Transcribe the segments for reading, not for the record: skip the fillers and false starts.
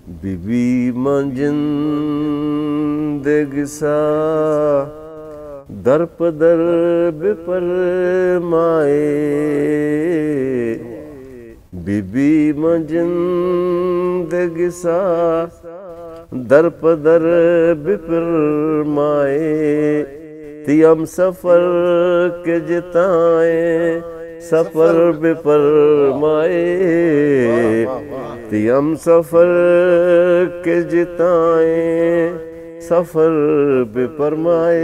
be be منجندگسا در پدر بپرمائے be be منجندگسا در پدر بپرمائے تیم سفر کے جتائیں سفر بپرمائے تیم سفر کے جتائیں سفر بپرمائے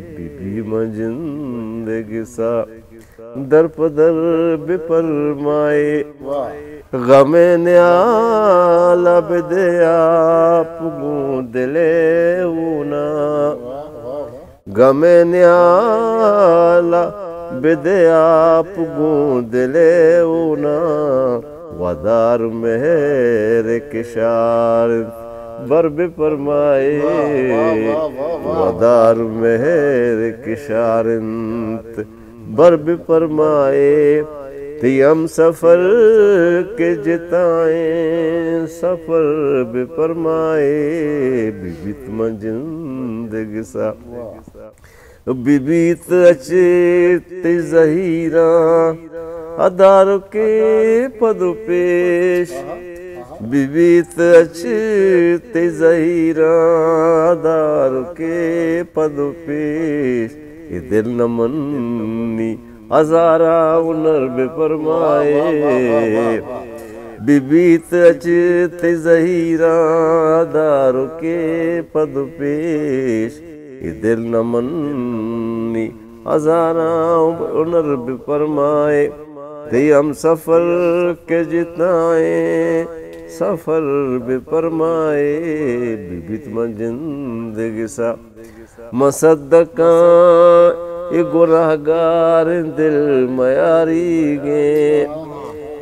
بی بی منجندگسا در پدر بپرمائے غم نیالا بدیا پگوں دلے اونا غم نیالا بدیا پگوں دلے اونا ودار مہر کشار بر بپرمائے ودار مہر کشارنت بر بپرمائے تیم سفر کے جتائیں سفر بپرمائے بی بیت منجندگسا بی بیت اچت زہیران ادارو کے پدو پیش بی بیت اچت زہیران ادارو کے پدو پیش یہ دل نمنی ہزارہ انر بپرمائے بی بیت اچت زہیران دارو کے پد پیش یہ دل نمنی ہزارہ انر بپرمائے تیم سفر کے جتائیں سفر بپرمائے بی بیت منجندگسا مصدقاں یہ گناہگار دل میاری گئے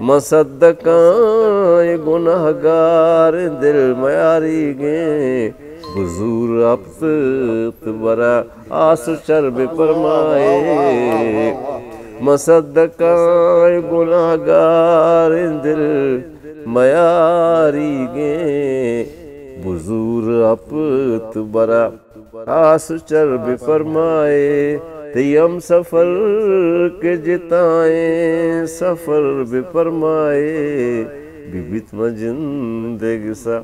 مصدقاں یہ گناہگار دل میاری گئے حضور ابت برا آس چر بپرمائے مصدقاں یہ گناہگار دل میاری گئے حضور ابت برا آس چر بپرمائے تیم سفر کے جتائیں سفر بپرمائے بی بیت منجندگسا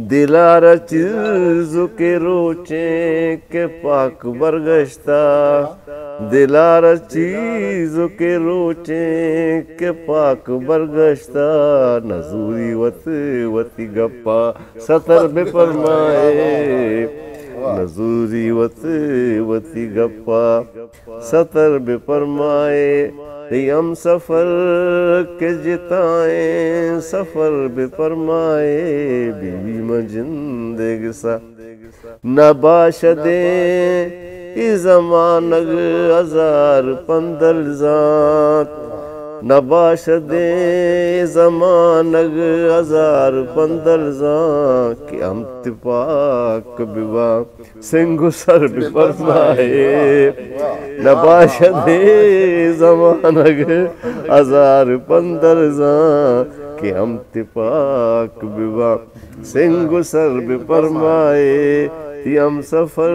دلارا چیزوں کے روچیں کے پاک برگشتہ دلارا چیزوں کے روچیں کے پاک برگشتہ نزوری وتی گپا ستر بپرمائے نزوری وتی گپا ستر بپرمائے تیم سفر کے جتائیں سفر بپرمائے بی بی منجندگسا نباشدیں ای زمانگ ہزار پندر زانت نباشدیں زمانگ ہزار پندر زان کہ ہم تپاک بیوا سنگو سر بپرمائے نباشدیں زمانگ ہزار پندر زان کہ ہم تپاک بیوا سنگو سر بپرمائے تیم سفر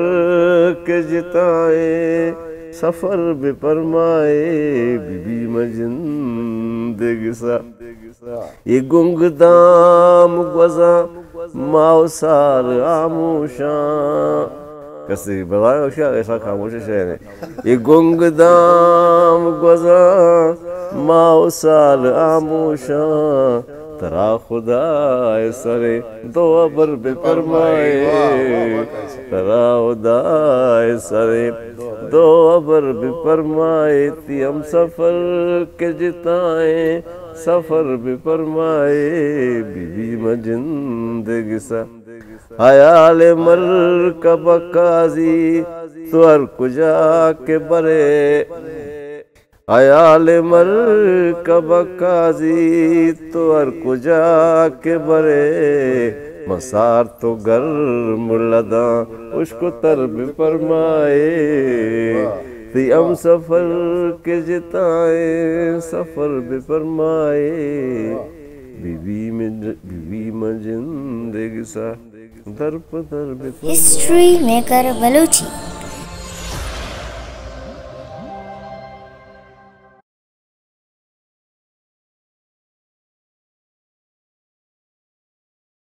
کے جتائیں سفر بپرمائے بی بی منجندگسا یہ گنگ دام گوزاں ماؤسار آموشاں کسی بتائیں اشیاء ایسا خاموش شہر ہے یہ گنگ دام گوزاں ماؤسار آموشاں ترا خدا سرے دو ابر بپرمائے ترا خدا سرے دو ابر بپرمائے تیم سفر کے جتائیں سفر بپرمائے بی بی منجندگسا حیال مرکب قاضی تو ہر کجا کے برے حیال مرکب قاضی تو ہر کجا کے برے مسار تو گرم لداں اس کو تر بپرمائے تیم سفر کے جتائیں سفر بپرمائے بیوی میں زندگی سا در پدر ہسٹری میکر بلوچی